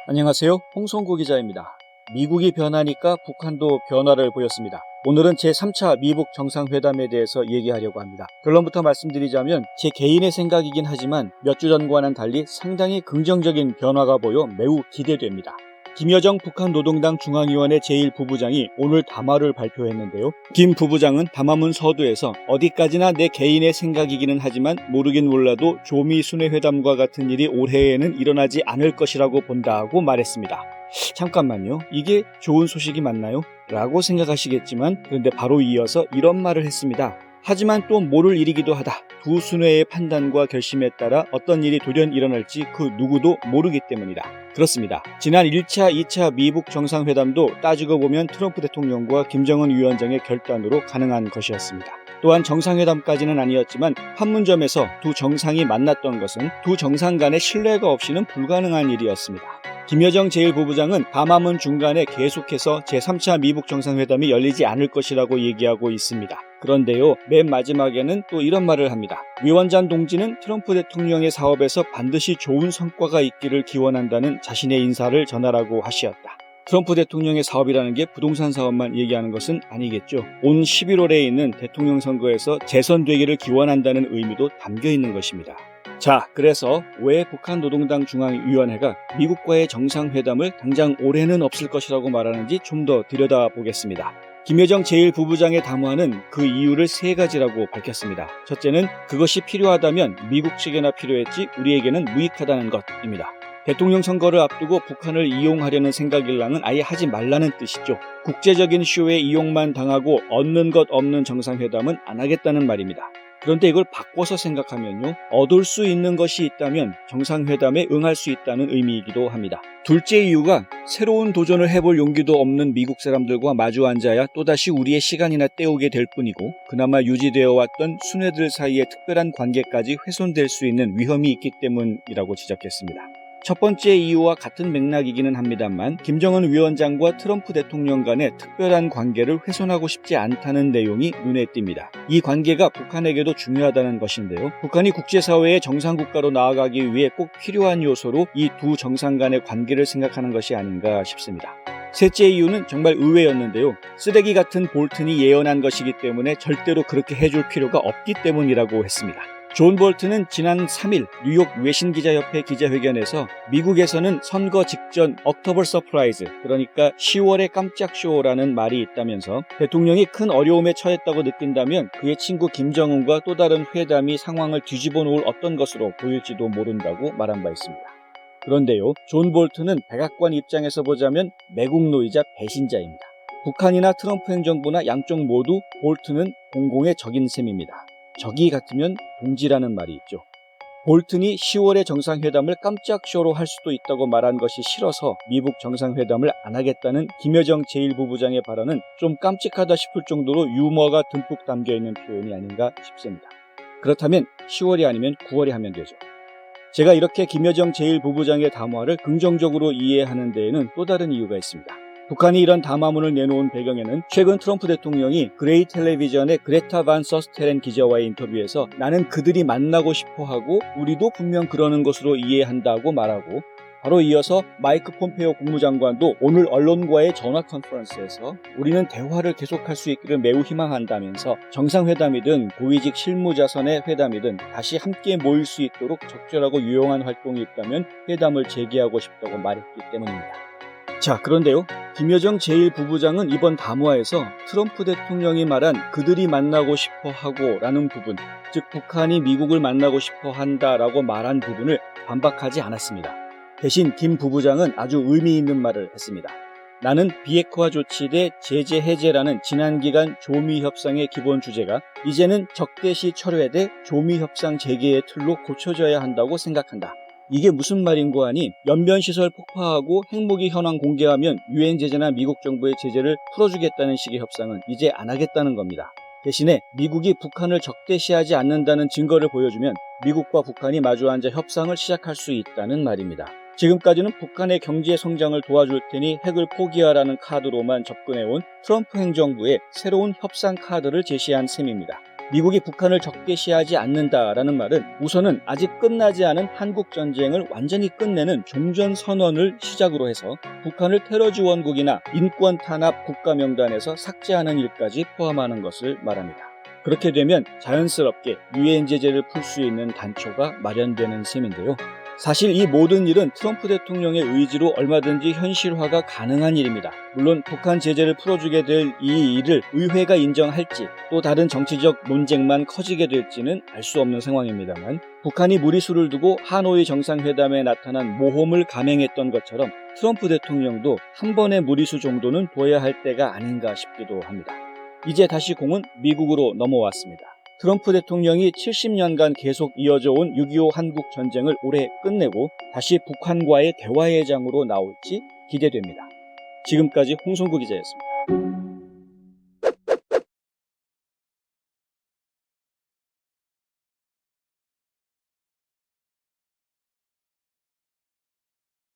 안녕하세요. 홍성구 기자입니다. 미국이 변하니까 북한도 변화를 보였습니다. 오늘은 제3차 미북 정상회담에 대해서 얘기하려고 합니다. 결론부터 말씀드리자면 제 개인의 생각이긴 하지만 몇 주 전과는 달리 상당히 긍정적인 변화가 보여 매우 기대됩니다. 김여정 북한 노동당 중앙위원회 제1부부장이 오늘 담화를 발표했는데요. 김 부부장은 담화문 서두에서 어디까지나 내 개인의 생각이기는 하지만 모르긴 몰라도 조미 순회 회담과 같은 일이 올해에는 일어나지 않을 것이라고 본다고 말했습니다. 잠깐만요. 이게 좋은 소식이 맞나요? 라고 생각하시겠지만 그런데 바로 이어서 이런 말을 했습니다. 하지만 또 모를 일이기도 하다. 두 순회의 판단과 결심에 따라 어떤 일이 돌연 일어날지 그 누구도 모르기 때문이다. 그렇습니다. 지난 1차, 2차 미북 정상회담도 따지고 보면 트럼프 대통령과 김정은 위원장의 결단으로 가능한 것이었습니다. 또한 정상회담까지는 아니었지만 판문점에서 두 정상이 만났던 것은 두 정상 간의 신뢰가 없이는 불가능한 일이었습니다. 김여정 제1부부장은 담화문 중간에 계속해서 제3차 미북 정상회담이 열리지 않을 것이라고 얘기하고 있습니다. 그런데요, 맨 마지막에는 또 이런 말을 합니다. 위원장 동지는 트럼프 대통령의 사업에서 반드시 좋은 성과가 있기를 기원한다는 자신의 인사를 전하라고 하시었다. 트럼프 대통령의 사업이라는 게 부동산 사업만 얘기하는 것은 아니겠죠. 온 11월에 있는 대통령 선거에서 재선되기를 기원한다는 의미도 담겨 있는 것입니다. 자, 그래서 왜 북한 노동당 중앙위원회가 미국과의 정상회담을 당장 올해는 없을 것이라고 말하는지 좀 더 들여다보겠습니다. 김여정 제1부부장의 담화는 그 이유를 세 가지라고 밝혔습니다. 첫째는 그것이 필요하다면 미국 측에나 필요했지 우리에게는 무익하다는 것입니다. 대통령 선거를 앞두고 북한을 이용하려는 생각일랑은 아예 하지 말라는 뜻이죠. 국제적인 쇼에 이용만 당하고 얻는 것 없는 정상회담은 안 하겠다는 말입니다. 그런데 이걸 바꿔서 생각하면요. 얻을 수 있는 것이 있다면 정상회담에 응할 수 있다는 의미이기도 합니다. 둘째 이유가 새로운 도전을 해볼 용기도 없는 미국 사람들과 마주 앉아야 또다시 우리의 시간이나 때우게 될 뿐이고 그나마 유지되어 왔던 순회들 사이의 특별한 관계까지 훼손될 수 있는 위험이 있기 때문이라고 지적했습니다. 첫 번째 이유와 같은 맥락이기는 합니다만 김정은 위원장과 트럼프 대통령 간의 특별한 관계를 훼손하고 싶지 않다는 내용이 눈에 띕니다. 이 관계가 북한에게도 중요하다는 것인데요. 북한이 국제사회의 정상국가로 나아가기 위해 꼭 필요한 요소로 이 두 정상 간의 관계를 생각하는 것이 아닌가 싶습니다. 셋째 이유는 정말 의외였는데요. 쓰레기 같은 볼튼이 예언한 것이기 때문에 절대로 그렇게 해줄 필요가 없기 때문이라고 했습니다. 존 볼튼은 지난 3일 뉴욕 외신기자협회 기자회견에서 미국에서는 선거 직전 옥토버 서프라이즈, 그러니까 10월의 깜짝 쇼라는 말이 있다면서 대통령이 큰 어려움에 처했다고 느낀다면 그의 친구 김정은과 또 다른 회담이 상황을 뒤집어 놓을 어떤 것으로 보일지도 모른다고 말한 바 있습니다. 그런데요, 존 볼튼은 백악관 입장에서 보자면 매국노이자 배신자입니다. 북한이나 트럼프 행정부나 양쪽 모두 볼튼은 공공의 적인 셈입니다. 적이 같으면 동지라는 말이 있죠. 볼튼이 10월의 정상회담을 깜짝 쇼로 할 수도 있다고 말한 것이 싫어서 미북 정상회담을 안 하겠다는 김여정 제1부부장의 발언은 좀 깜찍하다 싶을 정도로 유머가 듬뿍 담겨있는 표현이 아닌가 싶습니다. 그렇다면 10월이 아니면 9월에 하면 되죠. 제가 이렇게 김여정 제1부부장의 담화를 긍정적으로 이해하는 데에는 또 다른 이유가 있습니다. 북한이 이런 담화문을 내놓은 배경에는 최근 트럼프 대통령이 그레이 텔레비전의 그레타 반 서스테렌 기자와의 인터뷰에서 나는 그들이 만나고 싶어하고 우리도 분명 그러는 것으로 이해한다고 말하고 바로 이어서 마이크 폼페오 국무장관도 오늘 언론과의 전화 컨퍼런스에서 우리는 대화를 계속할 수 있기를 매우 희망한다면서 정상회담이든 고위직 실무자선의 회담이든 다시 함께 모일 수 있도록 적절하고 유용한 활동이 있다면 회담을 재개하고 싶다고 말했기 때문입니다. 자, 그런데요. 김여정 제1부부장은 이번 담화에서 트럼프 대통령이 말한 그들이 만나고 싶어하고 라는 부분, 즉 북한이 미국을 만나고 싶어한다라고 말한 부분을 반박하지 않았습니다. 대신 김 부부장은 아주 의미 있는 말을 했습니다. 나는 비핵화 조치 대 제재 해제라는 지난 기간 조미 협상의 기본 주제가 이제는 적대시 철회 대 조미 협상 재개의 틀로 고쳐져야 한다고 생각한다. 이게 무슨 말인고 하니 연변시설 폭파하고 핵무기 현황 공개하면 유엔 제재나 미국 정부의 제재를 풀어주겠다는 식의 협상은 이제 안 하겠다는 겁니다. 대신에 미국이 북한을 적대시하지 않는다는 증거를 보여주면 미국과 북한이 마주 앉아 협상을 시작할 수 있다는 말입니다. 지금까지는 북한의 경제 성장을 도와줄 테니 핵을 포기하라는 카드로만 접근해온 트럼프 행정부의 새로운 협상 카드를 제시한 셈입니다. 미국이 북한을 적대시하지 않는다라는 말은 우선은 아직 끝나지 않은 한국 전쟁을 완전히 끝내는 종전선언을 시작으로 해서 북한을 테러 지원국이나 인권 탄압 국가 명단에서 삭제하는 일까지 포함하는 것을 말합니다. 그렇게 되면 자연스럽게 유엔 제재를 풀 수 있는 단초가 마련되는 셈인데요. 사실 이 모든 일은 트럼프 대통령의 의지로 얼마든지 현실화가 가능한 일입니다. 물론 북한 제재를 풀어주게 될 이 일을 의회가 인정할지 또 다른 정치적 논쟁만 커지게 될지는 알 수 없는 상황입니다만 북한이 무리수를 두고 하노이 정상회담에 나타난 모험을 감행했던 것처럼 트럼프 대통령도 한 번의 무리수 정도는 둬야 할 때가 아닌가 싶기도 합니다. 이제 다시 공은 미국으로 넘어왔습니다. 트럼프 대통령이 70년간 계속 이어져 온 6.25 한국 전쟁을 올해 끝내고 다시 북한과의 대화의 장으로 나올지 기대됩니다. 지금까지 홍성구 기자였습니다.